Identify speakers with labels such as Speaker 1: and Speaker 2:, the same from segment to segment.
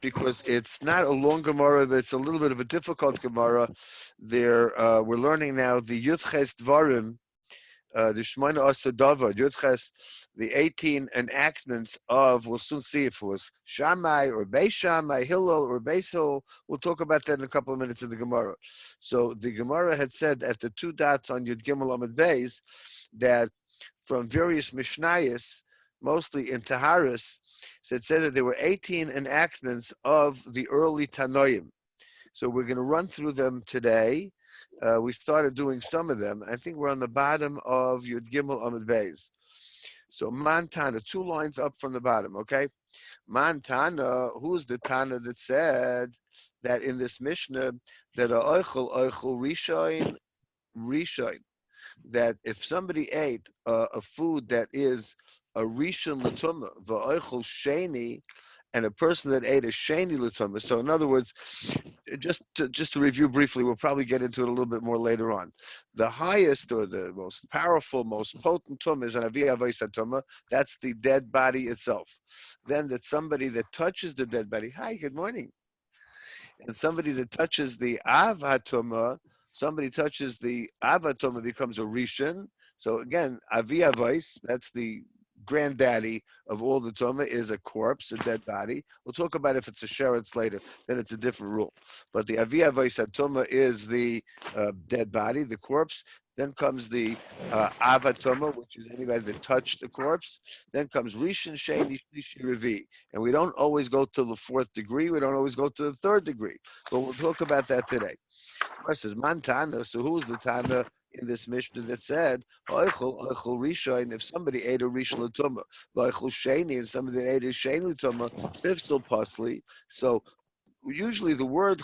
Speaker 1: because it's not a long Gemara, but it's a little bit of a difficult Gemara. There, we're learning now the Yudches Dvarim, the Shemona Asa Dava, Yudches, the 18 enactments of, we'll soon see if it was Shammai or Beis Shammai, Hillel or Beis Hillel. We'll talk about that in a couple of minutes in the Gemara. So the Gemara had said at the two dots on Yud Gimel Amud Beis that from various Mishnayos, mostly in Taharis, so it said that there were 18 enactments of the early Tanoim. So we're going to run through them today. We started doing some of them. I think we're on the bottom of Yud Gimel Amud Beis. So Mantana, 2 lines up from the bottom, okay? Mantana, who's the Tana that said that in this Mishnah that a oichel rishoin, that if somebody ate a food that is a rishon l'tumah, v'oichel sheni, and a person that ate a sheni l'tumah. So in other words, just to review briefly, we'll probably get into it a little bit more later on. The highest or the most powerful, most potent tumah is an aviyah avos tumah. That's the dead body itself. Then that somebody that touches the dead body. Hi, good morning. And somebody that touches the av hatumah, somebody touches the av hatumah becomes a rishon. So again, aviyah avos, that's the granddaddy of all the tumah, is a corpse, a dead body. We'll talk about if it's a sheretz later, then it's a different rule. But the aviyah avos tumah is the dead body, the corpse. Then comes the avatoma, which is anybody that touched the corpse. Then comes rishon, sheni, shlishi, revi. And we don't always go to the 4th degree. We don't always go to the 3rd degree. But we'll talk about that today. First is Mantana. So who's the Tana in this Mishnah that said, oichel rishon, if somebody ate a rishon l'tumah, v'oichel sheni, and somebody that ate a sheni l'tumah, bifsel pasli. So usually the word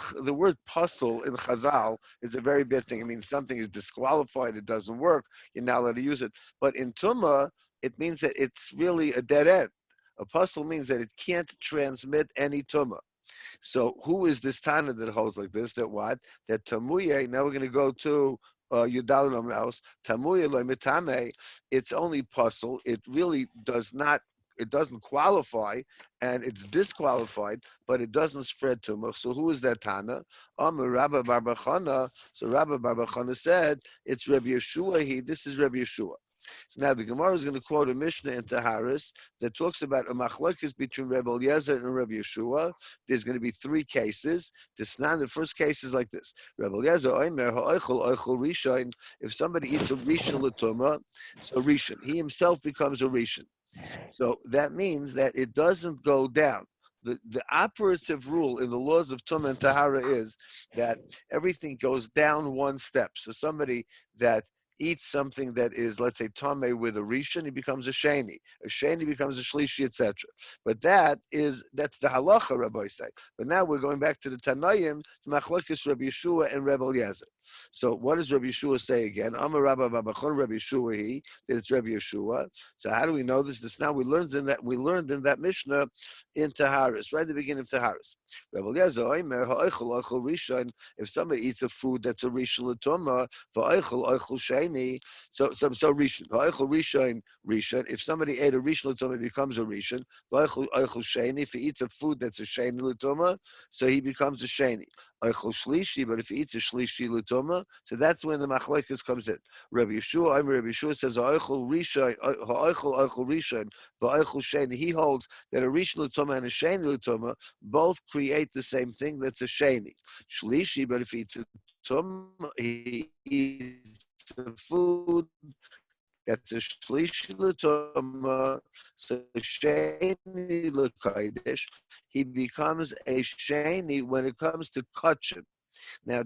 Speaker 1: puzzle in Chazal is a very bad thing. I mean, something is disqualified, it doesn't work, you're not allowed to use it. But in Tumah, it means that it's really a dead end. A puzzle means that it can't transmit any Tumah. So who is this Tana that holds like this? That what? That Tamuye, now we're going to go to Yudalim House, Tamuye Loimitame, it's only puzzle. It really does not, it doesn't qualify, and it's disqualified, but it doesn't spread tumah. So who is that Tana? Rabbi Bar Bachana. So Rabbi Bar Bachana said, it's Rabbi Yeshua. This is Rabbi Yeshua. So now the Gemara is going to quote a Mishnah in Taharis that talks about a machlokes between Rabbi Eliezer and Rabbi Yeshua. There's going to be 3 cases. The first case is like this: Rabbi Eliezer oimer ha'oichel rishon. If somebody eats a rishon l'tumah, so rishon, he himself becomes a rishon. So that means that it doesn't go down. The operative rule in the laws of Tumah and Tahara is that everything goes down 1 step. So somebody that eats something that is, let's say, Tameh with a Rishon, he becomes a Sheni. A Sheni becomes a Shlishi, etc. But that's the halacha, Rabbi say. But now we're going back to the Tanoim, to Machlokes Rabbi Yeshua and Rabbi Eliezer. So what does Rabbi Yeshua say again? Amar Rabba Babachon Rabbi Yeshua that it's Rabbi Yeshua. So how do we know this? This now we learned in that Mishnah in Taharis, right at the beginning of Taharis. Rabbi Eliezer Oimer ha'oichel rishon. If somebody eats a food that's a rishon l'tumah, va'oichel sheni. So rishon ha'oichel rishon. If somebody ate a rishon l'tumah, it becomes a rishon. Va'oichel sheni. If he eats a food that's a sheni l'tumah, so he becomes a sheni. Oichel shlishi, but if he eats a shlishi l'tumah, so that's when the machlokes comes in. Rabbi Yeshua says oichel rishon, va'oichel sheni. He holds that a rishon l'tumah and a sheni l'tumah both create the same thing. That's a sheni. Shlishi, but if he eats a tumah, he eats a food that's a shlishi l'tumah, so sheni l'kodesh, he becomes a sheni when it comes to kachim. Now,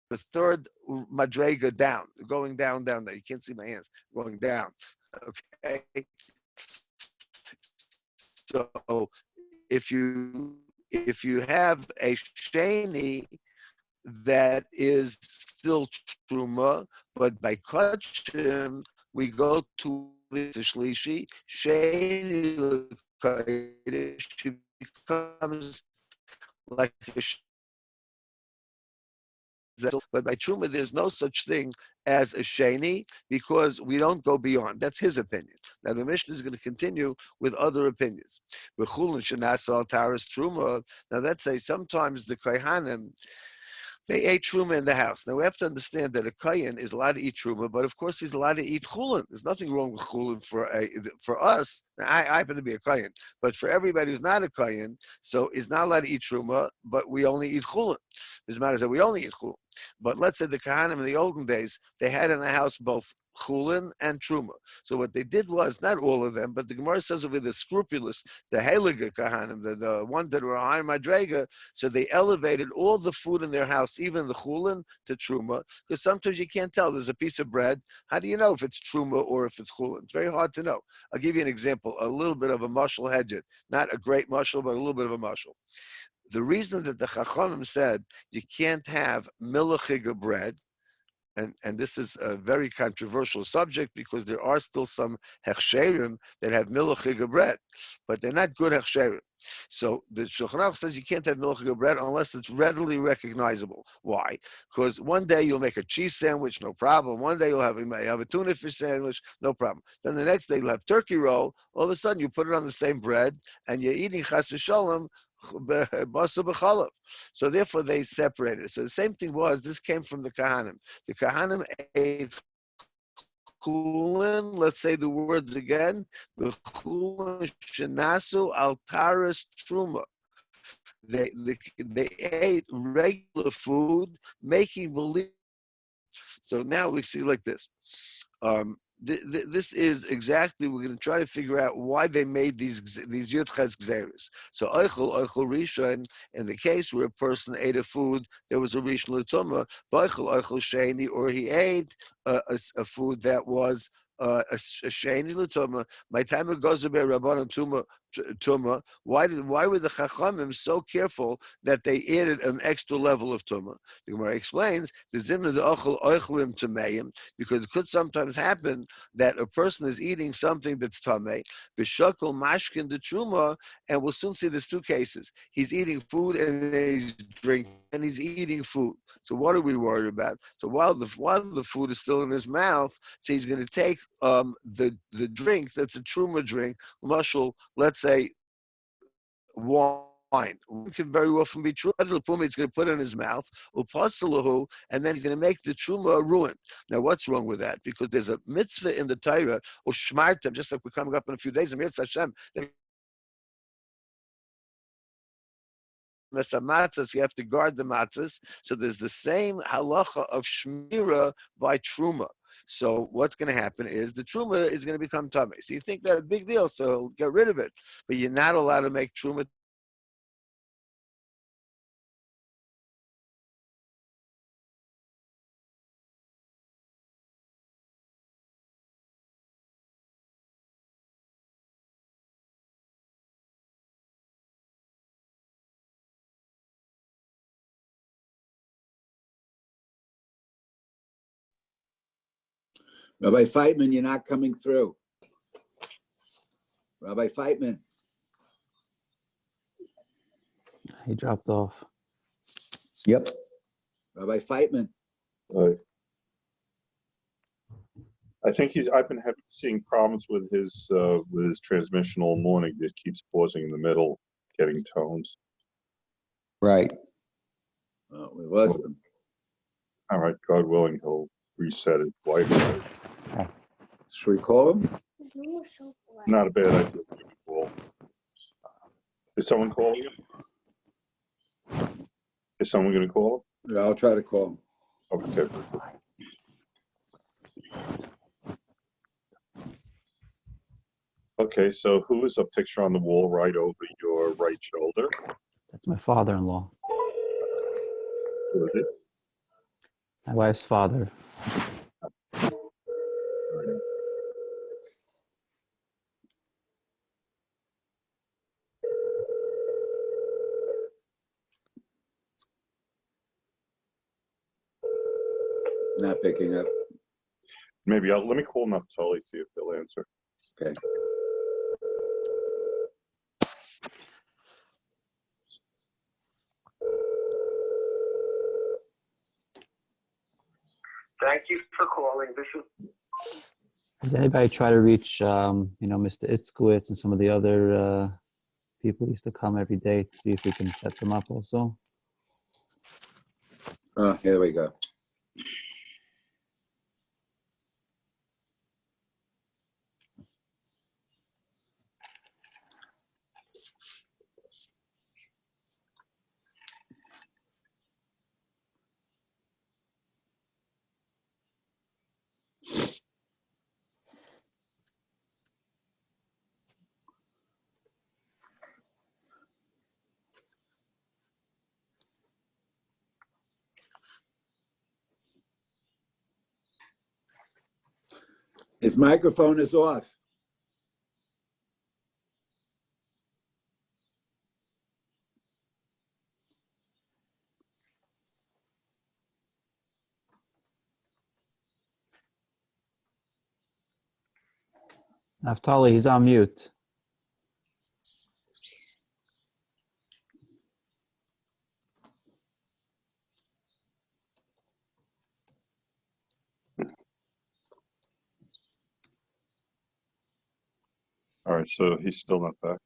Speaker 1: the 3rd madrega down, going down. Now you can't see my hands going down. Okay, so if you have a sheni that is still truma, but by kachim we go to shlishi sheni l'kodesh, becomes like a But by Truma, there's no such thing as a Sheni because we don't go beyond. That's his opinion. Now, the Mishnah is going to continue with other opinions. Truma. Now, let's say sometimes the Kohanim, they ate truma in the house. Now we have to understand that a kohen is allowed to eat truma, but of course he's allowed to eat chulin. There's nothing wrong with chulin for us. I happen to be a kohen, but for everybody who's not a kohen, so is not allowed to eat truma, but we only eat chulin. As matter that we only eat chulin. But let's say the kohanim in the olden days, they had in the house both chulin and truma. So what they did was, not all of them, but the Gemara says over the scrupulous, the heilige kohanim, the one that were high madrega, so they elevated all the food in their house, even the chulin, to truma, because sometimes you can't tell. There's a piece of bread. How do you know if it's truma or if it's chulin? It's very hard to know. I'll give you an example, a little bit of a mashal hedget, not a great mashal, but a little bit of a mashal. The reason that the Chachamim said you can't have milachiga bread, and this is a very controversial subject because there are still some hechsherim that have milachiga bread, but they're not good hechsherim. So the Shulchan Aruch says you can't have milachiga bread unless it's readily recognizable. Why? Because one day you'll make a cheese sandwich, no problem. One day you may have a tuna fish sandwich, no problem. Then the next day you'll have turkey roll. All of a sudden you put it on the same bread and you're eating chas v'shalom basa b'chalav. So therefore they separated. So the same thing was, this came from the Kahanim. The Kahanim ate chulin, let's say the words again, the chulin shenasu al taras truma. They ate regular food, making believe. So now we see like this. This is exactly, we're going to try to figure out why they made these Yud Ches Gzeres. So Eichel Rishon, in the case where a person ate a food, there was a Rishon L'Tumah, Eichel Sheni, or he ate a food that was a Sheni L'Tumah. My time it goes about Rabbanan Tumah. Why were the Chachamim so careful that they added an extra level of Tumah? The Gemara explains the Zimna the Ochel Oichlim Tameim, because it could sometimes happen that a person is eating something that's Tameh, B'Shakol Mashkin the Truma, and we'll soon see there's two cases. He's eating food and he's drinking, and he's eating food. So what are we worried about? So while the food is still in his mouth, so he's going to take the drink that's a Truma drink, mushal, let's say wine. Wine can very often be true. He's going to put it in his mouth, and then he's going to make the truma ruined. Now, what's wrong with that? Because there's a mitzvah in the Torah, or shmartem, just like we're coming up in a few days, Amir Hashem. Matzahs, you have to guard the matzahs. So there's the same halacha of shmira by truma. So what's going to happen is the truma is going to become tummy. So you think that's a big deal, so get rid of it. But you're not allowed to make truma.
Speaker 2: Rabbi Feitman, you're not coming through. Rabbi Feitman.
Speaker 3: He dropped off.
Speaker 2: Yep. Rabbi Feitman.
Speaker 4: I think I've been seeing problems with his transmission all morning. It keeps pausing in the middle, getting tones.
Speaker 2: Right. Well, we lost them.
Speaker 4: All right, God willing, he'll reset it.
Speaker 2: Should we call him?
Speaker 4: Not a bad idea. To give a call. Is someone calling him? Is someone going to call him?
Speaker 2: Yeah, I'll try to call him.
Speaker 4: Okay. Okay, so who is a picture on the wall right over your right shoulder?
Speaker 3: That's my father-in-law.
Speaker 4: Who is it?
Speaker 3: My wife's father.
Speaker 2: Not picking up.
Speaker 4: Maybe let me call Naftali, see if they'll answer.
Speaker 2: Okay.
Speaker 5: Thank you for calling. This is
Speaker 3: Does anybody try to reach, Mr. Itzkowitz and some of the other people who used to come every day to see if we can set them up also?
Speaker 2: Oh, here we go. His microphone is off.
Speaker 3: Naftali, he's on mute.
Speaker 4: All right, so he's still not back.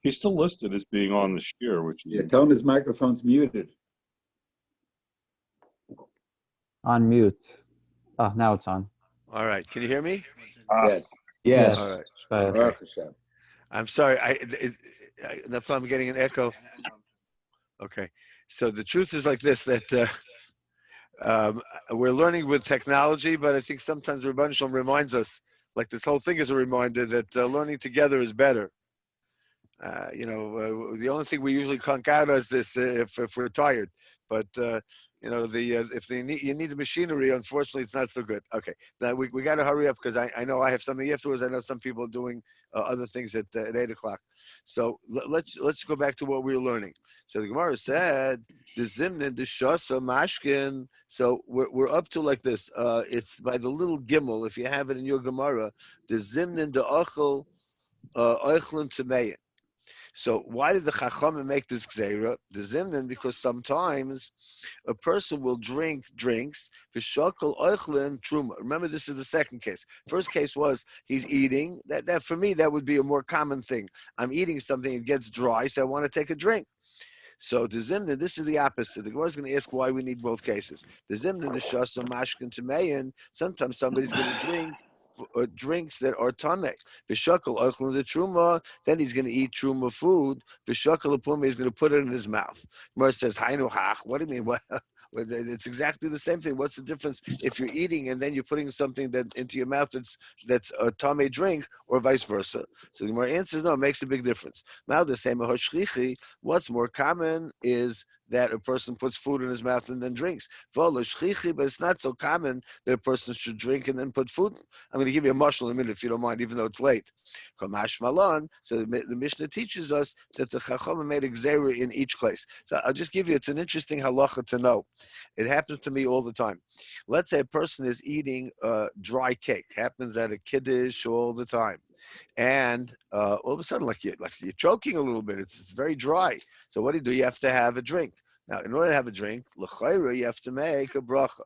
Speaker 4: He's still listed as being on the shiur, which is
Speaker 2: Yeah, tell him his microphone's muted.
Speaker 3: On mute. Oh, now it's on.
Speaker 1: All right. Can you hear me?
Speaker 2: Yes.
Speaker 3: Yes.
Speaker 1: All right.
Speaker 3: Go ahead.
Speaker 1: Okay. I'm sorry. I'm getting an echo. Okay. So the truth is like this, that we're learning with technology, but I think sometimes the Rebbe Shalom reminds us, like this whole thing is a reminder that learning together is better. The only thing we usually conk out is this if we're tired. But if you need the machinery, unfortunately, it's not so good. Okay, now we got to hurry up because I know I have something afterwards. I know some people are doing other things at 8:00. So let's go back to what we were learning. So the Gemara said the zimnin, the shasa, mashkin. So we're up to like this. It's by the little gimel. If you have it in your Gemara, the zimnin, the achel, oichlin tameyin. So why did the Chachamim make this gzeira? The zimnin, because sometimes a person will drink drinks, v'shakol oichlin truma. Remember, this is the second case. First case was he's eating. That for me, that would be a more common thing. I'm eating something, it gets dry, so I want to take a drink. So the zimnin, this is the opposite. The Gemara is going to ask why we need both cases. The zimnin, the shasa, mashkin, tameyin. Sometimes somebody's going to drink drinks that are tameh. V'shakal ochlin the truma, then he's going to eat truma food. V'shakal apuma, he's going to put it in his mouth. Morah says, "Hainu hach." What do you mean? What? It's exactly the same thing. What's the difference if you're eating and then you're putting something that into your mouth that's a tameh drink, or vice versa? So the Morah answers, no, it makes a big difference. Now the same hoshchichi. What's more common is that a person puts food in his mouth and then drinks. But it's not so common that a person should drink and then put food. I'm going to give you a mashal in a minute if you don't mind, even though it's late. So the Mishnah teaches us that the Chachamim made a gzeira in each place. So I'll just give you, it's an interesting halacha to know. It happens to me all the time. Let's say a person is eating dry cake. Happens at a kiddush all the time. And all of a sudden, like you're choking a little bit. It's very dry. So what do? You have to have a drink. Now, in order to have a drink, l'chayra, you have to make a bracha.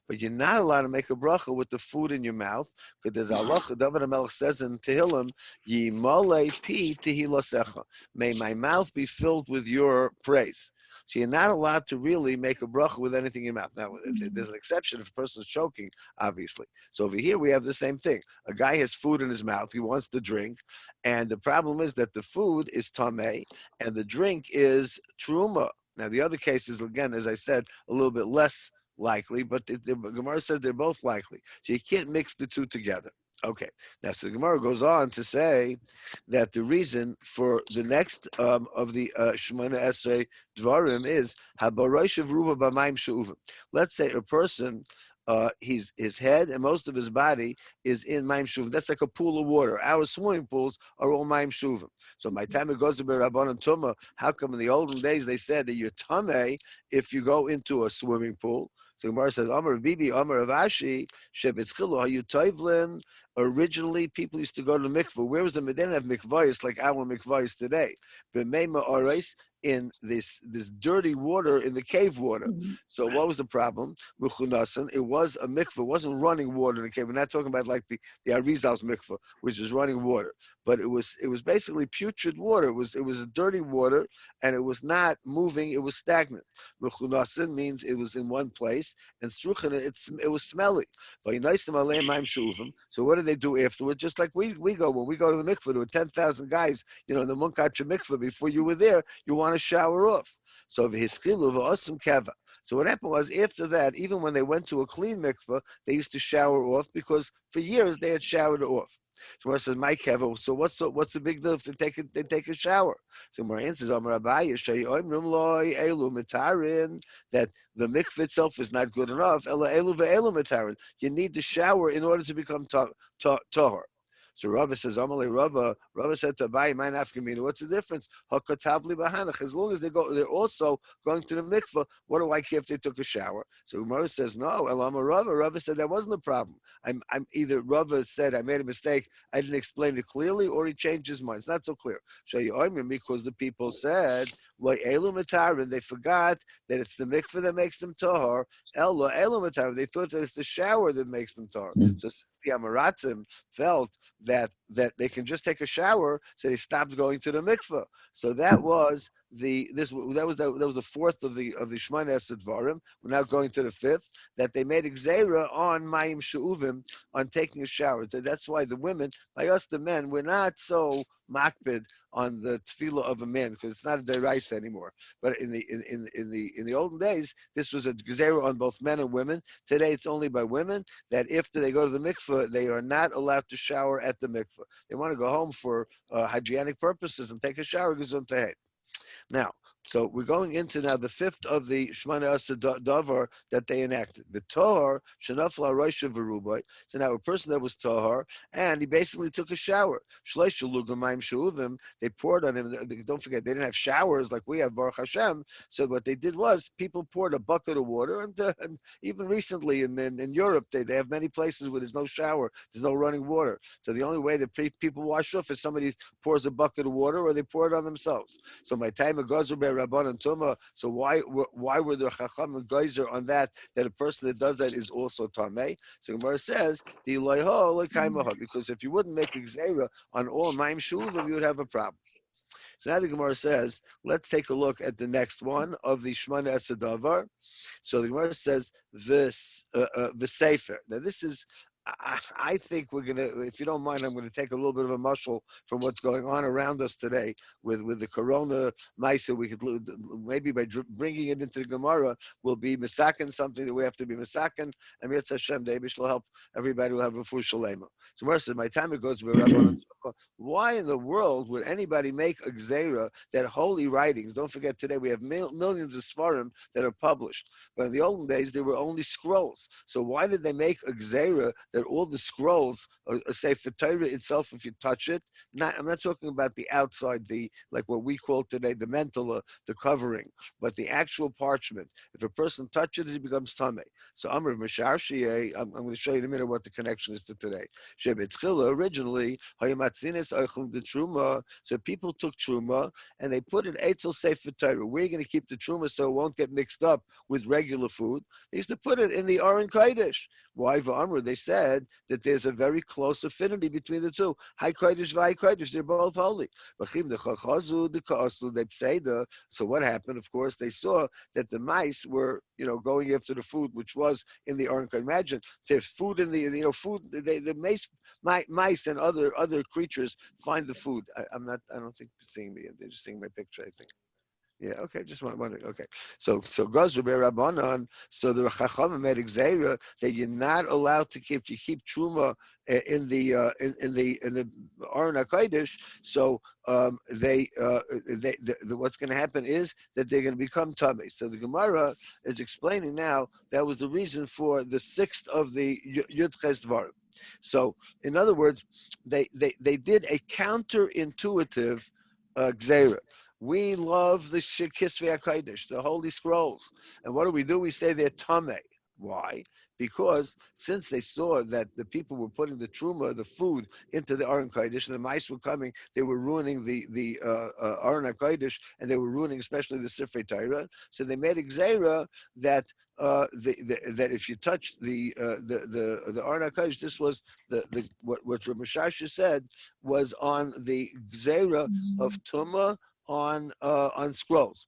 Speaker 1: But you're not allowed to make a bracha with the food in your mouth, because there's halacha. David HaMelech says in Tehillim, Yimale pi tehilasecha. May my mouth be filled with your praise. So you're not allowed to really make a bracha with anything in your mouth. Now, there's an exception if a person's choking, obviously. So over here, we have the same thing. A guy has food in his mouth. He wants to drink. And the problem is that the food is tameh, and the drink is truma. Now, the other case is, again, as I said, a little bit less likely, but the Gemara says they're both likely. So you can't mix the two together. Okay. Now, so the Gemara goes on to say that the reason for the next of the Shemona Esrei Dvarim is Habaroshev Ruba B'Mayim She'uvim. Let's say a person, his head and most of his body is in Mayim Shuvim. That's like a pool of water. Our swimming pools are all Mayim Shuvim. So my time it goes to Rabbanan Tumah. How come in the olden days they said that you're tameh if you go into a swimming pool? So Gemara says, Amar Bibi, Amar Avashi, Shebetchilu Hayu Toivlin. Originally, people used to go to the mikveh. Where was the? They didn't have mikvahs like our mikvahs today. B'meima oreis, in this dirty water in the cave water. So what was the problem? Mechunasan, it was a mikveh. It wasn't running water in the cave. We're not talking about like the Arizal's mikveh, which is running water, but it was basically putrid water. It was dirty water, and it was not moving. It was stagnant. Mechunasan means it was in one place, and struchen it was smelly. So what do they do afterwards? Just like we go when we go to the mikveh, there were 10,000 guys, in the Munkacha mikveh before you were there. You want to shower off. So So what happened was after that, even when they went to a clean mikveh, they used to shower off because for years they had showered off. So Morah says, "My keva. So what's the big deal if they take a shower?" So Morah answers, Rabbi, that the mikveh itself is not good enough. You need the shower in order to become tahor. So Rabbi says, Amalei Rabbi said to Abai, "Mine Afkamina. What's the difference? Hakatavli bahanach. As long as they're also going to the mikveh. What do I care if they took a shower?" So Morah says, "No, Elama Rabbi. Rabbi said that wasn't a problem. I'm either Rabbi said I made a mistake. I didn't explain it clearly, or he changed his mind. It's not so clear. Because the people said, "Why elu matarin?" They forgot that it's the mikveh that makes them tahor. Elu matarin. They thought that it's the shower that makes them tahor. So the Amaratzim felt that they can just take a shower, so they stopped going to the mikveh. So that was the fourth of the Shemona Esrei Dvarim. We're now going to the fifth, that they made Gzeira on Mayim She'uvim, on taking a shower. So that's why the women, by us the men, we're not so makbid on the tefillah of a man because it's not a deraisa anymore. But in the olden days, this was a gzeira on both men and women. Today, it's only by women that after they go to the mikveh, they are not allowed to shower at the mikveh. They want to go home for hygienic purposes and take a shower. Gesundheit. Now, so we're going into now the fifth of the Shemona Esrei Davar that they enacted. The Tohar Shenafla Roisha Verubai. So now a person that was Tohar and he basically took a shower. Shleisha Lugamayim Shuvim. They poured on him. Don't forget, they didn't have showers like we have, Baruch Hashem. So what they did was people poured a bucket of water, and even recently in Europe, they have many places where there's no shower, there's no running water. So the only way that people wash off is somebody pours a bucket of water or they pour it on themselves. So my time of Gazer by Rabban and Tuma. So why were the Chacham and Geyser on that a person that does that is also Tameh? So Gemara says the Eloiho Lekaimaha, because if you wouldn't make a Gzeira on all Maim Shuvim, you would have a problem. So now the Gemara says, let's take a look at the next one of the Shemona Esrei Davar. So the Gemara says the Sefer. Now this is, I think we're gonna, if you don't mind, I'm gonna take a little bit of a mushal from what's going on around us today with the Corona Maisa. We could maybe by bringing it into the Gemara, we'll be misaken something that we have to be misaken, and Yetz Hashem Deibish will help everybody who have a full shalema. So Morah says, my time it goes with Rabbi. Why in the world would anybody make a gzeira that holy writings? Don't forget, today we have millions of svarim that are published, but in the olden days there were only scrolls. So why did they make a gzeira that all the scrolls say for Torah itself, if you touch it, I'm not talking about the outside, like what we call today the mentala, the covering, but the actual parchment. If a person touches it, he becomes tamei. So Amr Mashar Shiyeh, I'm going to show you in a minute what the connection is to today. Shebetchila originally Hayamatzinis Eichel the Truma. So people took Truma and they put it Eitzel Sefer Torah. We're going to keep the Truma so it won't get mixed up with regular food. They used to put it in the Aron Kodesh. Why V'Amr? They said that there's a very close affinity between the two. High Kodesh, V'High Kodesh, they're both holy. So what happened? Of course, they saw that the mice were, going after the food which was in the Aron Kodesh. Imagine there's food in the, food. The mice and other creatures find the food. I don't think they're seeing me. They're just seeing my picture, I think. Yeah, okay, just wondering. Okay, so Gazru Rabbanan. So the Chachamim made Gzeira that you're not allowed to keep. You keep truma in the Aron HaKodesh. So what's going to happen is that they're going to become tummy. So the Gemara is explaining now that was the reason for the sixth of the Yud Ches Dvarim. So in other words, they did a counterintuitive Gzeira. We love the Kisvei HaKodesh, the Holy Scrolls. And what do? We say they're Tameh. Why? because since they saw that the people were putting the truma, the food, into the Aron Kodesh, and the mice were coming, they were ruining the Aron Kodesh, and they were ruining especially the Sifrei Torah. So they made a gzeira that that if you touched the Aron HaKodesh, this was what Rabbi Shasha said was on the gzeira of Tumah on scrolls.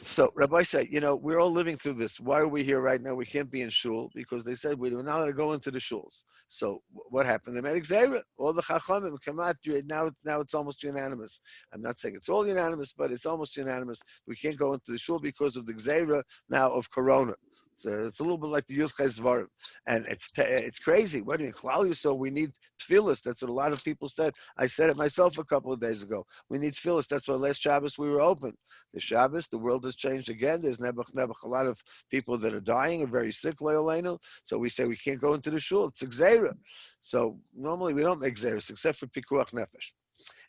Speaker 1: So Rabbi said, we're all living through this. Why are we here right now? We can't be in shul because they said we're not allowed to go into the shuls. So what happened? They made gzeira. All the chachamim come out. Now it's almost unanimous. I'm not saying it's all unanimous, but it's almost unanimous. We can't go into the shul because of the gzeira now of corona. So it's a little bit like the Yud Ches Dvarim. And it's crazy. What do you mean? So we need tefillas. That's what a lot of people said. I said it myself a couple of days ago. We need tefillas. That's why last Shabbos we were open. The Shabbos, the world has changed again. There's nebuch. A lot of people that are dying are very sick, le'olenu. So we say we can't go into the shul. It's a gzeira. So normally we don't make gzeiras except for pikuach nefesh.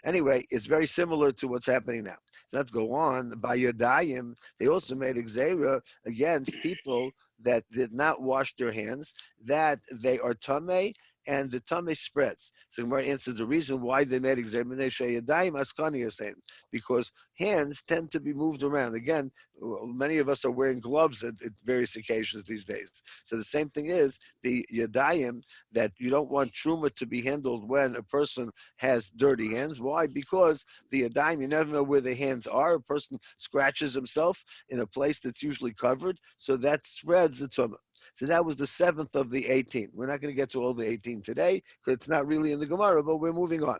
Speaker 1: Anyway, it's very similar to what's happening now. So let's go on. By Yodayim, they also made a gzeira against people that did not wash their hands, that they are tamei, and the tamei spreads. So Gemara answers the reason why they made Yodayim because hands tend to be moved around. Again, many of us are wearing gloves at various occasions these days. So the same thing is the Yodayim, that you don't want truma to be handled when a person has dirty hands. Why? Because the Yodayim, you never know where the hands are. A person scratches himself in a place that's usually covered, so that spreads the tumah. So that was the 7th of the 18. We're not going to get to all the 18 today because it's not really in the Gemara, but we're moving on.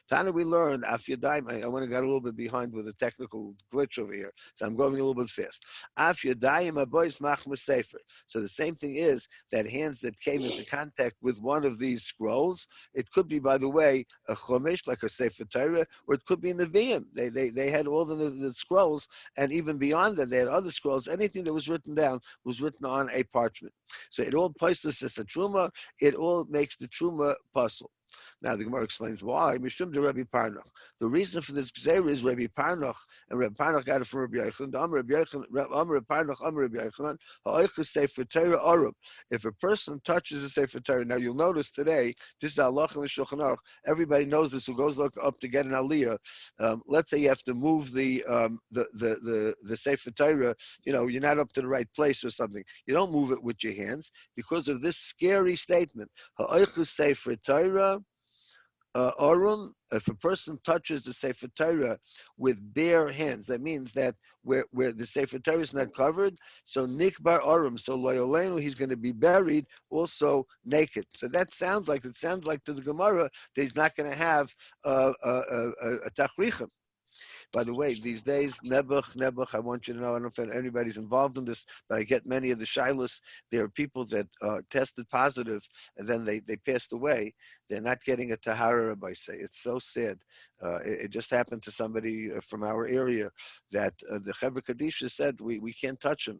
Speaker 1: Tana, we learned Af Yadayim. I want to get a little bit behind with a technical glitch over here, so I'm going a little bit fast. Af Yadayim Bais machmas sefer. So the same thing is that hands that came into contact with one of these scrolls, it could be, by the way, a chumash like a sefer Torah, or it could be a neviim. They had all the scrolls, and even beyond that, they had other scrolls. Anything that was written down was written on a parchment. So it all places as a truma. It all makes the truma puzzle. Now the Gemara explains why. Mishum de Rabbi Parnach. The reason for this gzeira is Rabbi Parnach, and Rabbi Parnach got it from Rabbi Yochanan. Rabbi Parnach, Rabbi Yochanan. Ha'oiches sefer Torah arum. If a person touches a sefer Torah, now you'll notice today this is halach in the Shulchan Aruch. Everybody knows this. Who goes up to get an aliyah? Let's say you have to move the sefer Torah. You're not up to the right place or something. You don't move it with your hands because of this scary statement. Ha'oiches sefer Torah. Arum, if a person touches the Sefer Torah with bare hands, that means that where the Sefer Torah is not covered, so Nikbar Arum, so Loyolenu, he's going to be buried also naked. So that sounds like to the Gemara that he's not going to have a tachrichem. By the way, these days, Nebuch, I want you to know, I don't know if anybody's involved in this, but I get many of the shilas. There are people that tested positive, and then they passed away. They're not getting a tahara, Rabbi say. It's so sad. It just happened to somebody from our area that the Chevra Kadisha said, we can't touch him.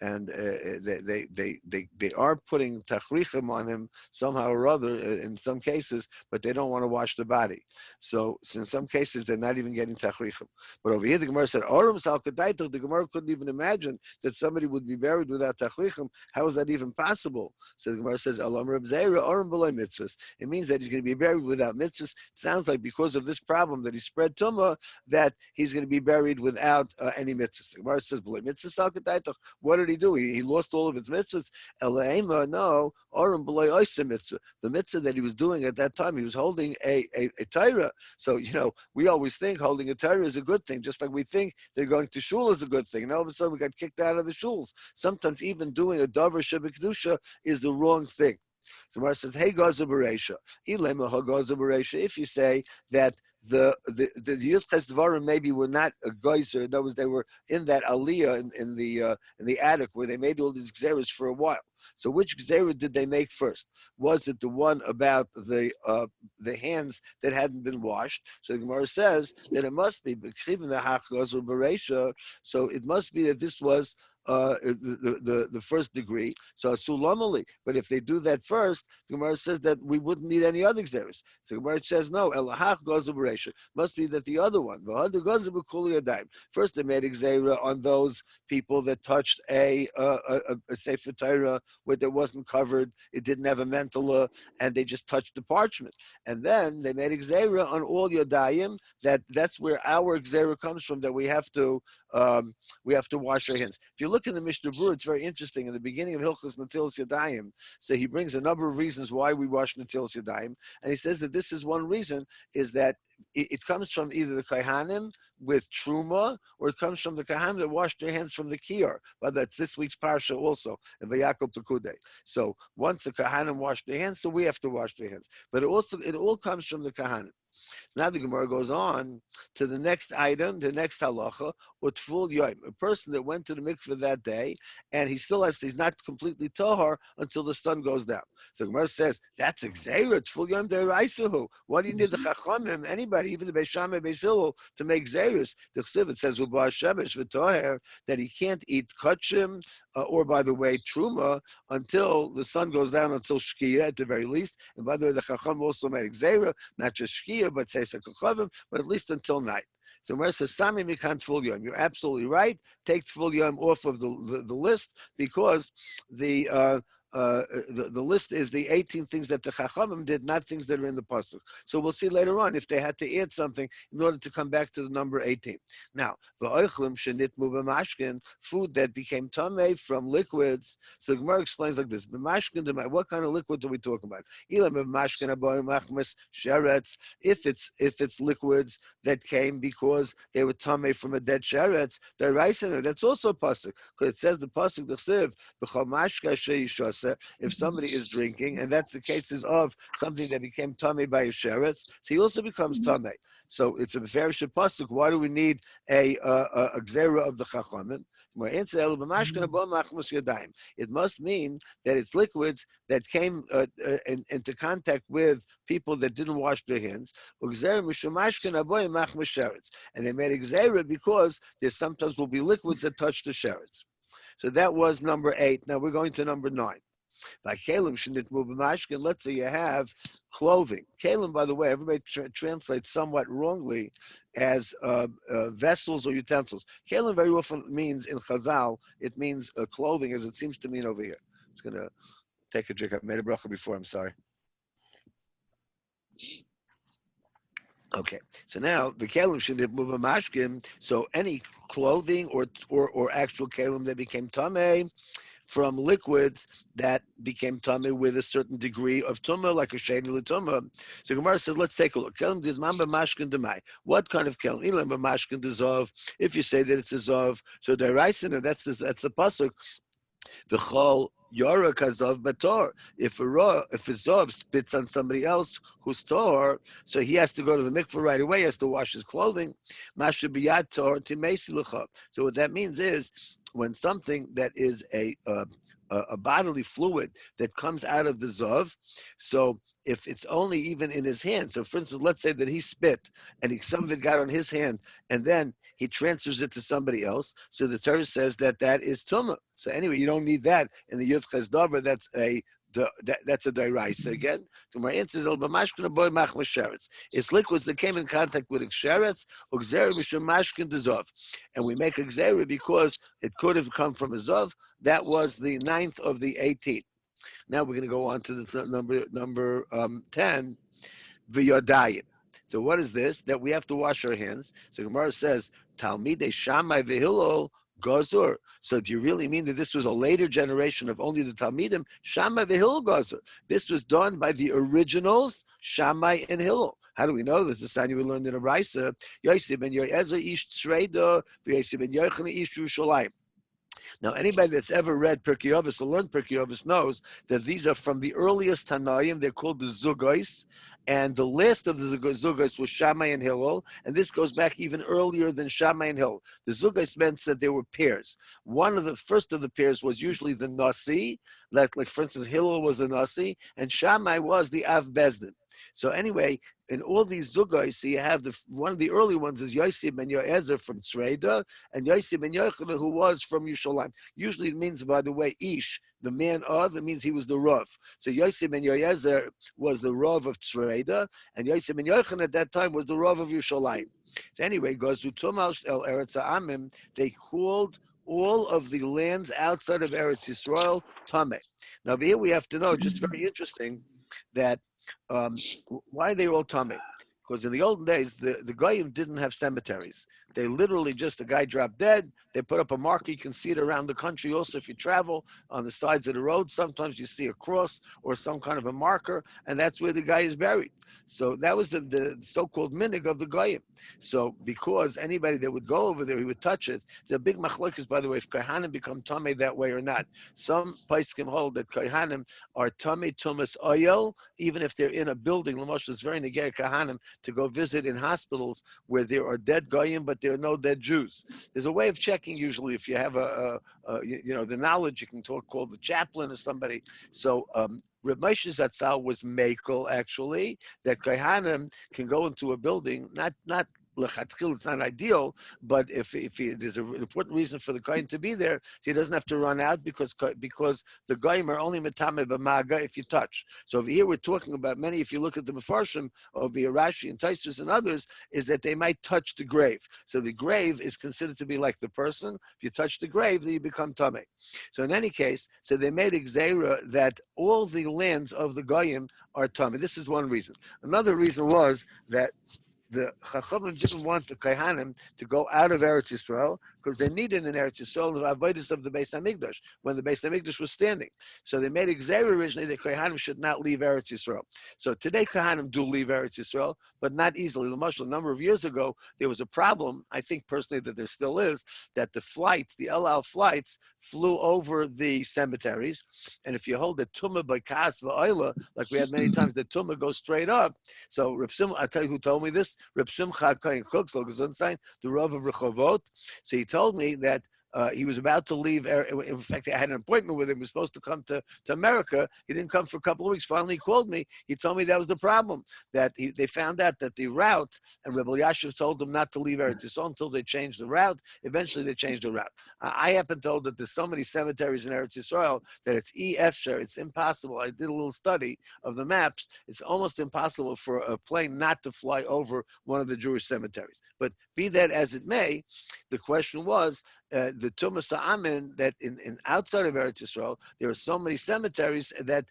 Speaker 1: And they are putting tachrichem on him somehow or other in some cases, but they don't want to wash the body. So in some cases, they're not even getting tachrichem. But over here, the Gemara said, Orum sal kadaitach. The Gemara couldn't even imagine that somebody would be buried without tachrichem. How is that even possible? So the Gemara says, Alam Reb Zeira, Orum b'loy mitzvahs. It means that he's going to be buried without mitzvahs. It sounds like because of this problem that he spread tumah, that he's going to be buried without any mitzvahs. The Gemara says, b'loy mitzvahs sal kadaitach. What did he do? He lost all of his mitzvahs. Elaima, no, Orum b'loy oisem mitzvah. The mitzvah that he was doing at that time, he was holding a Torah. So, we always think holding a Torah is a good thing, just like we think they're going to shul is a good thing. And all of a sudden we got kicked out of the shuls. Sometimes even doing a davar shebekdusha is the wrong thing. So Morah says, "Hey, gaza bereisha, ilema ha gaza bereisha." If you say that the Yud Ches Dvarim maybe were not a geyser, in other words, they were in that aliyah in the attic where they made all these gzeras for a while. So which gzera did they make first? Was it the one about the hands that hadn't been washed? So the Gemara says that it must be, so it must be that this was the first degree. So sulamali. But if they do that first, the Gemara says that we wouldn't need any other gzeras. So the Gemara says no. Elahach gazu b'reisha must be that the other one. First, they made a gzera on those people that touched a sefer Torah where it wasn't covered, it didn't have a mentala, and they just touched the parchment. And then they made Xera on all Yodayim, that's where our Xera comes from, that we have to wash our hands. If you look in the Mishnah Berurah, it's very interesting. In the beginning of Hilchos Natilas Yadayim, so he brings a number of reasons why we wash Natilas Yadayim, and he says that this is one reason, is that it comes from either the Kohanim with Truma, or it comes from the Kohanim that washed their hands from the Kiyar. But that's this week's Parsha also, in Yaakov Pekudei. So once the Kohanim washed their hands, so we have to wash their hands. But it all comes from the Kohanim. Now the Gemara goes on to the next item, the next halacha, utful yoim, a person that went to the mikveh that day, and he's not completely tahar until the sun goes down. So the Gemara says, that's Xera, utful yoim de'raisahu. Why do you need the chachamim, anybody, even the Beis Shammai, Beis Hillel, to make Xeris? The Chsiv, it says, U'ba shemesh v'toher, that he can't eat kachim, or by the way, truma, until the sun goes down, until shkia at the very least. And by the way, the chacham also made Xera, not just shkia, but but at least until night. So Morah says, Sami mikan tful yom. You're absolutely right. Take tful yom off of the list, because the list is the 18 things that the Chachamim did, not things that are in the pasuk. So we'll see later on if they had to add something in order to come back to the number 18. Now, v'oichlim shenitmu b'mashkin, food that became tamei from liquids. So the Gemara explains like this: b'mashkin, what kind of liquids are we talking about? Ilam b'mashkin aboyim machmas sheretz. If it's liquids that came because they were tamei from a dead sheretz, they're rising. That's also pasuk, because it says the pasuk the chsiv b'chol mashka sheishas. If somebody is drinking, and that's the cases of something that became tummy by a sheretz, so he also becomes tummy. So it's a very pasuk. Why do we need a gzera of the chachamim? It must mean that it's liquids that came into contact with people that didn't wash their hands. And they made a gzera because there sometimes will be liquids that touch the sheretz. So that was number 8. Now we're going to number 9. Like kelim shenit mubimashkin, let's say you have clothing. Kelim, by the way, everybody translates somewhat wrongly as vessels or utensils. Kelim very often means in Chazal, it means clothing, as it seems to mean over here. I'm just going to take a drink. I've made a bracha before, I'm sorry. Okay, so now the kelim shenit mubimashkin, so any clothing or actual kelim that became tamei from liquids that became tummy with a certain degree of tumah, like a sheni l'tumah. So Gemara says, let's take a look. What kind of kelim? If you say that it's a zov, so deraisina, that's the pasuk. V'chol yora kazov bator. If a zov spits on somebody else who's tor, so he has to go to the mikveh right away. He has to wash his clothing. Masha biyad tor timesi l'cha. So what that means is, when something that is a bodily fluid that comes out of the zov, so if it's only even in his hand, so for instance, let's say that he spit and some of it got on his hand, and then he transfers it to somebody else, so the Torah says that is tumah. So anyway, you don't need that in the Yud Ches Davar. That's a deraisa again. So my answer is it's liquids that came in contact with sheretz, and we make a gzera because it could have come from a zov. That was the 9th of the 18th. Now we're going to go on to the number 10, v'yodayim. So what is this? That we have to wash our hands. So Gemara says, Talmidei Shammai v'Hillel Gozur. So do you really mean that this was a later generation of only the Talmidim? Shammai v'Hillel Gozur. This was done by the originals, Shammai and Hillel. How do we know this? The sign we learned in a Brisa. Yosef ben Yoezer ish Tzreida, v'Yosef ben Yochanan ish Yerushalayim. Now, anybody that's ever read Pirkei Avos or learned Pirkei Avos knows that these are from the earliest Tanaim. They're called the Zugos, and the last of the Zugos was Shammai and Hillel, and this goes back even earlier than Shammai and Hillel. The Zugos meant that there were pairs. First of the pairs was usually the Nasi, like for instance, Hillel was the Nasi, and Shammai was the Av Bezdin. So anyway, in all these zugos, so you have one of the early ones is Yosef ben Yoezer from Tzreida, and Yosef ben Yochanan, who was from Yerushalayim. Usually it means, by the way, Ish, the man of, it means he was the Rav. So Yosef ben Yoezer was the Rav of Tzreida, and Yosef ben Yochanan at that time was the Rav of Yerushalayim. So anyway, goes to Tumal El Eretz Ha'amim, they called all of the lands outside of Eretz Yisrael, Tameh. Now, here we have to know, just very interesting, that why they all Tameh. Because in the olden days, the Goyim didn't have cemeteries. They literally just, a guy dropped dead, they put up a marker, you can see it around the country. Also, if you travel on the sides of the road, sometimes you see a cross or some kind of a marker, and that's where the guy is buried. So that was the so-called minig of the Goyim. So because anybody that would go over there, he would touch it. The big machlokes, by the way, if Kohanim become Tameh that way or not. Some Paiskim hold that Kohanim are Tameh Tumas Oyel, even if they're in a building. L'moshel, it's very negei Kohanim to go visit in hospitals where there are dead Goyim, but there are no dead Jews. There's a way of checking usually if you have the knowledge, you can call the chaplain or somebody. So Reb Moshe Zatzal was mekel, actually, that Kohanim can go into a building, not lechatchil, it's not ideal, but if there's an important reason for the kohen to be there, so he doesn't have to run out because the goyim are only metame b'maga if you touch. So over here we're talking about many. If you look at the mefarshim of the Rashi and Tosfos and others, is that they might touch the grave. So the grave is considered to be like the person. If you touch the grave, then you become tamei. So in any case, so they made a gzeira that all the lands of the goyim are tamei. This is one reason. Another reason was that the Chachamim didn't want the Kohanim to go out of Eretz Yisrael because they needed in Eretz Yisrael the avodas of the Bais Hamikdash when the Bais Hamikdash was standing. So they made a gzeira originally that Kohanim should not leave Eretz Yisrael. So today Kohanim do leave Eretz Yisrael, but not easily. A number of years ago, there was a problem, I think personally that there still is, that the flights, the El Al flights, flew over the cemeteries. And if you hold the Tumah by Kas Va'oila, like we had many times, the Tumah goes straight up. So Reb Simcha, I'll tell you who told me this, Reb Simcha Kohen Cook, the Rav of Rechovot. So he told me that he was about to leave. In fact, I had an appointment with him. He was supposed to come to America. He didn't come for a couple of weeks. Finally, he called me. He told me that was the problem, that they found out that the route, and Rebbe Yashiv told them not to leave Eretz Yisrael until they changed the route. Eventually, they changed the route. I happen told that there's so many cemeteries in Eretz Yisrael that it's efshar, it's impossible. I did a little study of the maps. It's almost impossible for a plane not to fly over one of the Jewish cemeteries. But be that as it may, the question was, the Tumas Amen, that in outside of Eretz Yisrael, there are so many cemeteries that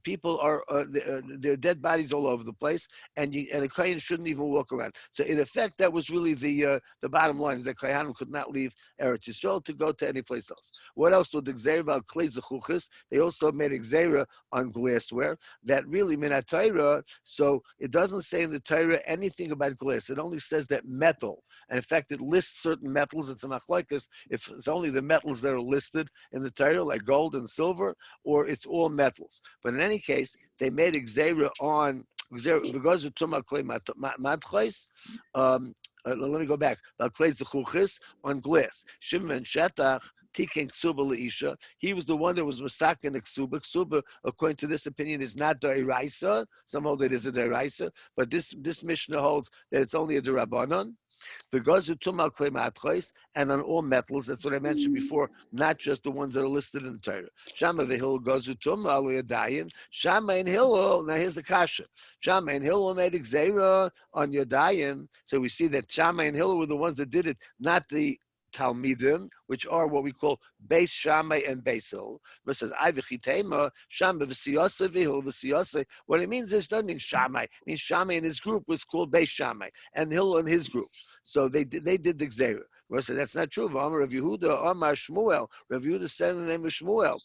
Speaker 1: people are there are dead bodies all over the place, and a kohen shouldn't even walk around. So in effect, that was really the bottom line, is that kohanim could not leave Eretz Yisrael to go to any place else. What else was the gzeira about klei zechuchas? They also made a gzeira on glassware that really minat Torah. So it doesn't say in the Torah anything about glass. It only says that metal, and in fact, it lists certain metals. It's a machlokes if it's only the metals that are listed in the Torah, like gold and silver, or it's all metals. But in any case, they made a gzeira on gzeira. Let me go back. On glass. Shimon Shetach. He was the one that was masak in the ksuba. Ksuba, according to this opinion, is not da'iraisa. Some hold it is a da'iraisa, but this Mishnah holds that it's only a derabanan. And on all metals, that's what I mentioned before, not just the ones that are listed in the Torah. Shama v'hil gozu tumah alu yadayim. Shama and Hillel, now here's the kasha. Shama and Hillel made gzeira on yadayim. So we see that Shama and Hillel were the ones that did it, not the Talmidim, which are what we call Bais Shammai and Bais Hillel. It says, Shammai v'siyasa v'Hillel v'siyasa. What it means is, it doesn't mean Shammai. It means Shammai and his group was called Bais Shammai, and Hillel and his group. So they did the Gzeira. So that's not true. Rav Yehudah, Amar Shmuel. Rav Yehudah said in the name of Shmuel.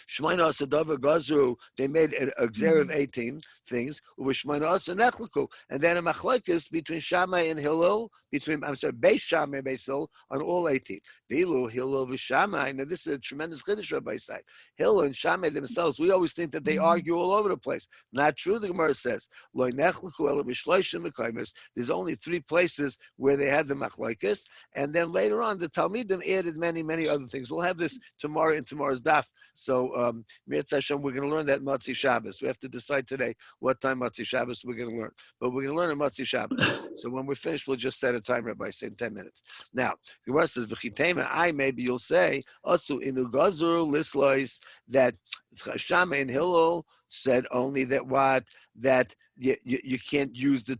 Speaker 1: Shmaina Asadavar Gazru, they made a gzer of 18 things, with Shmaina Asa Nechliku, and then a machlekes between Shammai and Hillel, Beis Shammai and Beis Hillel on all 18. Vilu, Hillel, Shammai. Now this is a tremendous chiddush, Rabbi side. Hillel and Shammai themselves, we always think that they argue all over the place. Not true, the Gemara says. Lo Nechliku ela b'shloishim mekaymes. There's only 3 places where they had the machlekes, and then later on, the Talmidim added many, many other things. We'll have this tomorrow in tomorrow's daf. So, Mirz Hashem, we're going to learn that Motzi Shabbos. We have to decide today what time Motzi Shabbos we're going to learn. But we're going to learn in Motzi Shabbos. So when we're finished, we'll just set a time, Rabbi, say in 10 minutes. Now, the Gemara says, maybe you'll say, also in the Gazur Lislois, that Shammai and Hillel said only that what? That you can't use the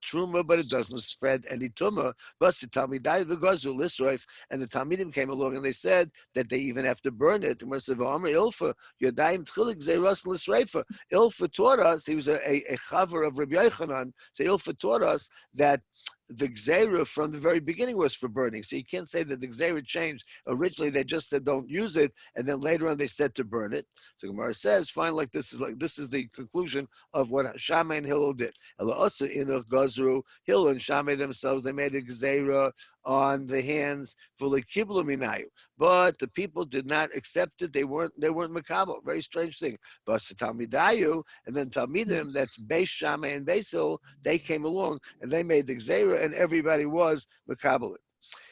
Speaker 1: truma, but it doesn't spread any tumah. But the Talmidai v'gazul lisroif, and the Talmidim came along and they said that they even have to burn it. Ilfa Yodayim Tchilik Zeiras Lisreifa. Ilfa taught us, he was a chaver of Rabbi Yochanan, so Ilfa taught us that the Gzeira from the very beginning was for burning. So you can't say that the Gzeira changed. Originally they just said don't use it, and then later on they said to burn it. So Gemara says, fine, this is the conclusion of what Shammai and Hillel did. Also in Gazru, Hillel and Shammai themselves, they made a Gzeira on the hands for the kiblu minayu, but the people did not accept it. They weren't makabel. Very strange thing. But Talmidayu and then Talmidim, that's Bais Shammai and Basil, they came along and they made the gzeira, and everybody was makabel.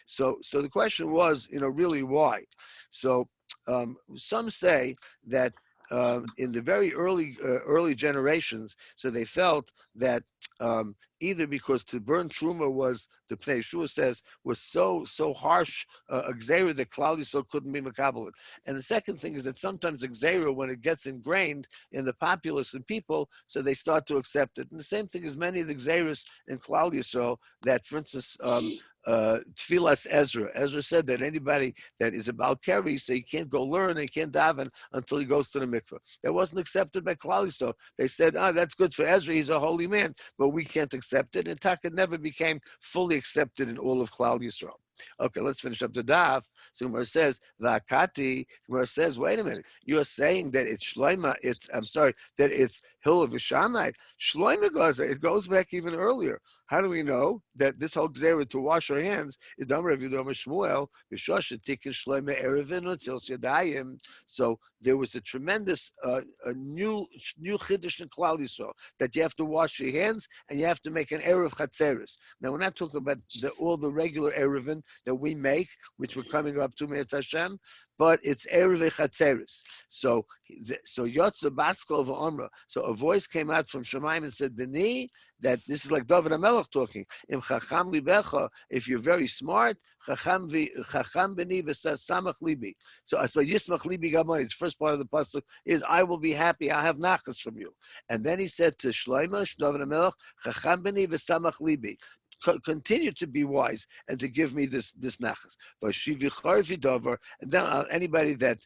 Speaker 1: So the question was, really why? So some say that in the very early generations, so they felt that either because to burn truma was, the Pnei Yeshua says, was so harsh a gzeira that Klal Yisrael couldn't be makabel. And the second thing is that sometimes a gzeira, when it gets ingrained in the populace and people, so they start to accept it. And the same thing is many of the gzeiras in Klal Yisrael that, for instance, Tfilas Ezra. Ezra said that anybody that is about Keri, so he can't go learn, he can't daven until he goes to the mikveh. That wasn't accepted by Klal Yisrael. They said, that's good for Ezra, he's a holy man, but we can't accept it. And Taka never became fully accepted in all of Klal Yisrael. Okay, let's finish up the daf. So Gemara says, V'akati, Gemara says, wait a minute, you're saying that it's Shloima, that it's Hillel v'Shammai. Shloima Gaza, it goes back even earlier. How do we know that this whole gzera to wash our hands is Dam Rav Yehudah Shmuel, V'shosha tikin Shloima erevin until Yadayim. So there was a tremendous a new chiddush in Klal Yisrael that you have to wash your hands and you have to make an erev chatzeres. Now we're not talking about all the regular erevin that we make, which we're coming up to Me'etz Hashem, but it's erev chatzeres. So Yotze Basko of Omra. So a voice came out from Shemaim and said, B'ni, that this is like David HaMelech talking. Im chacham libecha, if you're very smart, chacham b'ni v'samach libi. So yismach libi gamoni. The first part of the pasuk is, I will be happy. I have nachas from you. And then he said to Shlomo, David HaMelech, chacham b'ni v'samach libi. Continue to be wise and to give me this nachas. But and then anybody that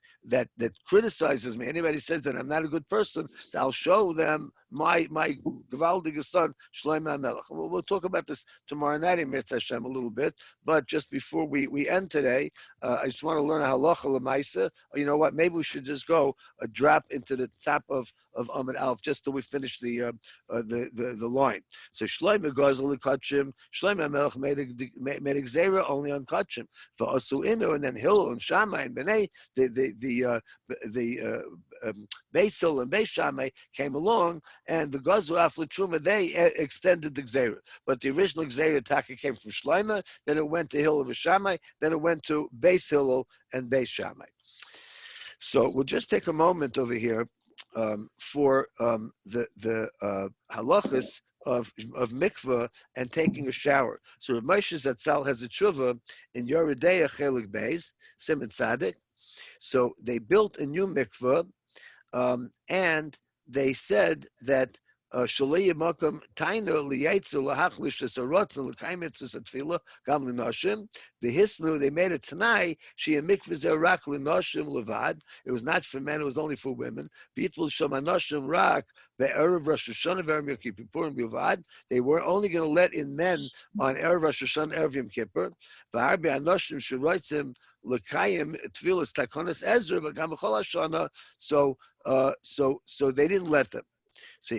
Speaker 1: criticizes me, anybody says that I'm not a good person, so I'll show them my gewaldige son Shlomo HaMelech. We'll talk about this tomorrow night in Mitzvah Hashem a little bit. But just before we end today, I just want to learn a halacha l'maisa. You know what? Maybe we should just go a drop into the top of Amud Aleph just till we finish the line. So Shlomo Gazel Kachim. Shlomo HaMelech made a gzeira only on Kachim. For Asu Inu, and then Hillel and Shammai and Bnei, the Basil and Bais Shammai came along, and the Gazu Afla Truma, they extended the gzeira. But the original gzeira taka came from Shlomo, then it went to Hillel and Shammai, then it went to Bais Hillel and Bais Shammai. So we'll just take a moment over here for the halachas of mikveh and taking a shower. So Rav Moshe Zatzal has a tshuva in Yoredeya Chelik Bais, Simon Tzaddik. So they built a new mikveh, and they said that Shalei Makom Taina Liyetzu Lahachlish Esarotz and Lekaimitzus Atfila Gam Linoshim. The Hisnu, they made it tonight. She a mikveh zerak Linoshim Levad. It was not for men; it was only for women. Bittul Shamanoshim Rak be'erev Rosh Hashanah ve'erev Yom Kippur Bilvad. They were only going to let in men on erev Rosh Hashanah erev Yom Kippur. V'harbe Anoshim Sheroitzim Lekayim Tfilas Takonas Ezra v'Gam B'Chol Hashana. So they didn't let them. So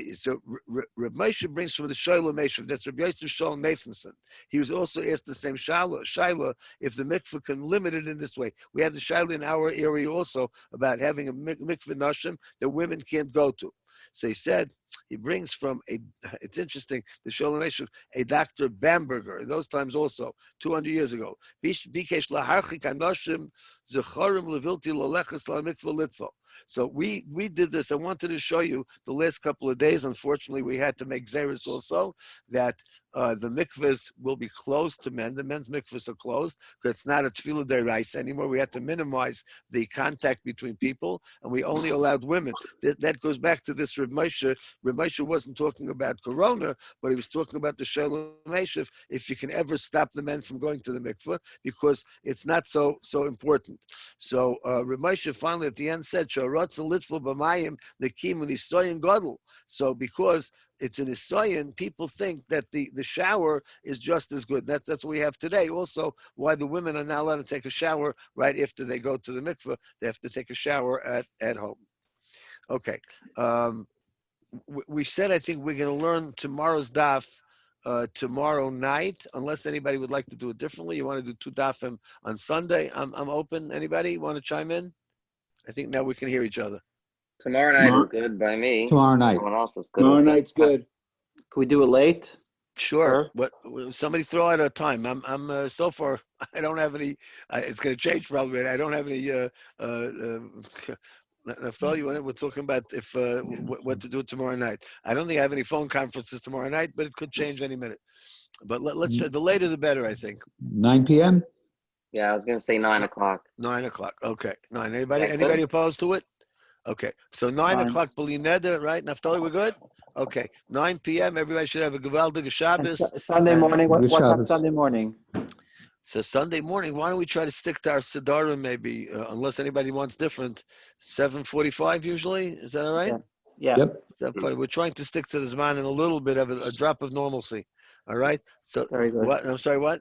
Speaker 1: Reb Moshe brings from the Shoyla Meshav, that's Reb Yosef Shalom Nathanson. He was also asked the same Shaila, if the mikveh can limit it in this way. We had the Shaila in our area also about having a mikveh nashim that women can't go to. So he said, he brings from it's interesting, the Sholem Meshav, a Dr. Bamberger, in those times also, 200 years ago. Bikesh laharchik anoshim zecharim levilti laleches la mikveh litvo. So we did this. I wanted to show you the last couple of days. Unfortunately, we had to make Xeris also that the mikvahs will be closed to men. The men's mikvahs are closed because it's not a tefillah deraisa anymore. We had to minimize the contact between people, and we only allowed women. That goes back to this Reb Moshe. Reb Moshe wasn't talking about Corona, but he was talking about the Shalom Meshiv, if you can ever stop the men from going to the mikvah, because it's not so important. So Reb Moshe finally at the end said, "Sharotz litful b'mayim nekim v'nistoyin gadol." So because it's an Isoyan, people think that the shower is just as good. That's what we have today. Also, why the women are not allowed to take a shower right after they go to the mikveh. They have to take a shower at home. Okay. We said, I think we're going to learn tomorrow's daf tomorrow night, unless anybody would like to do it differently. You want to do 2 dafim on Sunday? I'm open. Anybody want to chime in? I think now we can hear each other.
Speaker 6: Tomorrow night is good by me.
Speaker 2: Tomorrow night.
Speaker 6: Everyone else is good.
Speaker 2: Tomorrow night's good.
Speaker 3: Can we do it late?
Speaker 1: Sure. What? Somebody throw out a time. I'm so far. I don't have any. It's going to change probably. I don't have any. Naftali, we're talking about if what to do tomorrow night. I don't think I have any phone conferences tomorrow night, but it could change any minute. But let's try. The later the better, I think.
Speaker 2: 9 p.m.
Speaker 6: Yeah, I was gonna say 9 o'clock.
Speaker 1: 9 o'clock. Okay. 9. Anybody?
Speaker 6: Yeah,
Speaker 1: Anybody
Speaker 6: good.
Speaker 1: opposed to it? Okay. So 9 o'clock, B'li Neder, right? Naftali, we're good. Okay. 9 p.m. Everybody should have a gewaldige Shabbos.
Speaker 3: Sunday morning. What
Speaker 2: Good
Speaker 3: time
Speaker 2: Shabbos.
Speaker 3: Sunday morning?
Speaker 1: So Sunday morning, why don't we try to stick to our Cedarhurst maybe, unless anybody wants different, 7:45 usually? Is that all right?
Speaker 3: Yeah.
Speaker 2: Yep.
Speaker 1: 7:40. We're trying to stick to this man in a little bit of a drop of normalcy. All right? So
Speaker 3: Very good.
Speaker 1: what? I'm sorry, what?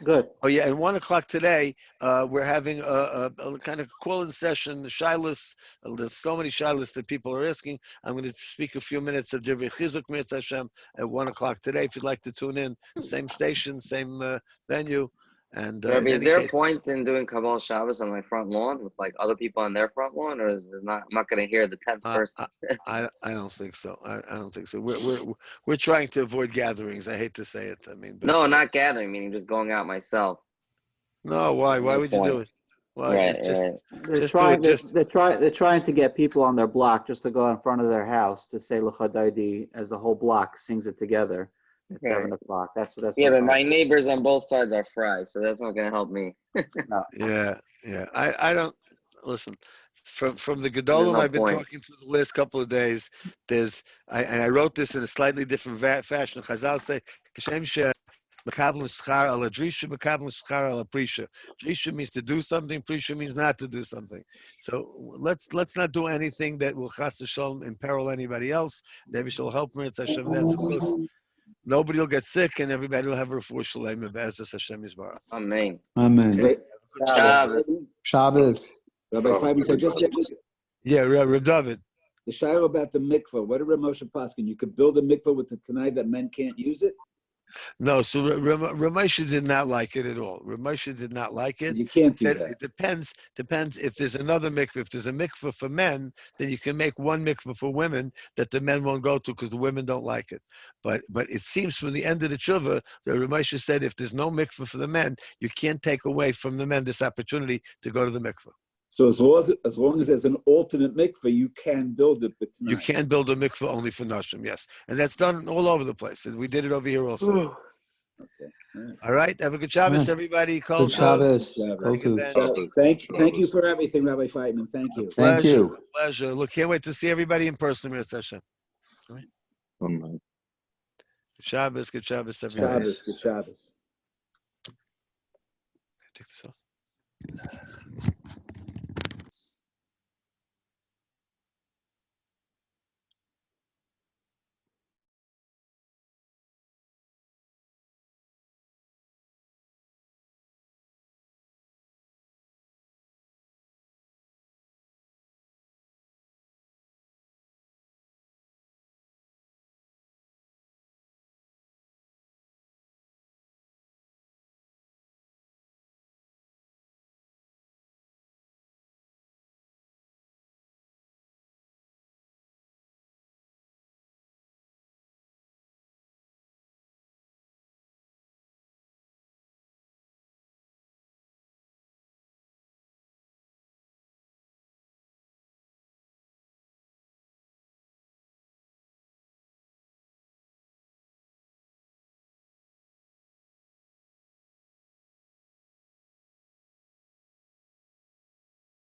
Speaker 3: Good.
Speaker 1: Oh yeah, and 1 o'clock today, we're having a kind of call-in session. Shilas, there's so many shilas that people are asking. I'm going to speak a few minutes of Divrei Chizuk Mirz Hashem at 1 o'clock today. If you'd like to tune in, same station, same venue. And
Speaker 6: Rabbi,
Speaker 1: in
Speaker 6: is
Speaker 1: any
Speaker 6: there
Speaker 1: case,
Speaker 6: a point in doing Kabbalah Shabbos on my front lawn with like other people on their front lawn, or is it not? I'm not gonna hear the 10th person.
Speaker 1: I don't think so. I don't think so. We're trying to avoid gatherings. I hate to say it. I mean, but,
Speaker 6: No, not gathering, meaning just going out myself.
Speaker 1: no. Why? Why
Speaker 6: No
Speaker 1: would you do
Speaker 6: point.
Speaker 1: it? Why?
Speaker 6: Right,
Speaker 1: Just
Speaker 6: right.
Speaker 3: They're
Speaker 1: just
Speaker 3: trying.
Speaker 1: do it. Just
Speaker 3: They're trying to get people on their block just to go in front of their house to say L'chadaidi as the whole block sings it together at
Speaker 6: Right.
Speaker 3: 7 o'clock. That's
Speaker 6: Yeah,
Speaker 3: what's
Speaker 6: but my neighbors on both sides are fries, so that's not gonna help me.
Speaker 3: no.
Speaker 1: yeah. I don't listen. From the
Speaker 6: There's
Speaker 1: Gedolim
Speaker 6: no
Speaker 1: I've been
Speaker 6: point.
Speaker 1: talking to the last couple of days, I wrote this in a slightly different fashion. Chazal say, "Kashem she mekabel schar ala drisha, mekabel schar ala prisha." Drisha means to do something. Prisha means not to do something. So let's not do anything that will chas v'shalom imperil anybody else. Maybe she'll help me. It's Hashem. That's of course. Nobody will get sick, and everybody will have a refuah shalem. Be'ezus Hashem Yisbarach.
Speaker 6: Amen.
Speaker 2: Amen.
Speaker 1: Okay.
Speaker 6: Good Shabbos.
Speaker 2: Shabbos. Rabbi
Speaker 4: Oh,
Speaker 2: Feitman, I just said
Speaker 1: Yeah, Reb David.
Speaker 2: the shiur about the mikvah. What did Rav Moshe Paskin? You could build a mikvah with the tanai that men can't use it?
Speaker 1: No, so Ramesha did not like it at all. Ramesha did not like it.
Speaker 2: You can't do
Speaker 1: Said
Speaker 2: that.
Speaker 1: it depends if there's another mikveh. If there's a mikveh for men, then you can make one mikveh for women that the men won't go to because the women don't like it. But it seems from the end of the tshuva that Ramesha said if there's no mikveh for the men, you can't take away from the men this opportunity to go to the mikveh.
Speaker 2: So as long as there's an alternate mikvah, you can build it with tanai.
Speaker 1: You can build a mikveh only for nashim, yes, and that's done all over the place. And we did it over here also.
Speaker 2: Okay.
Speaker 1: All right, have a good Shabbos, everybody.
Speaker 3: Good Shabbos.
Speaker 2: Shabbos.
Speaker 3: Kol tuv.
Speaker 2: Thank you for everything, Rabbi Feitman. Thank you.
Speaker 3: Thank you.
Speaker 1: Pleasure. Look, can't wait to see everybody in person. Mirz Hashem.
Speaker 4: Amen.
Speaker 1: Shabbos, good Shabbos, everybody.
Speaker 2: Shabbos. Good Shabbos.
Speaker 1: Take this off.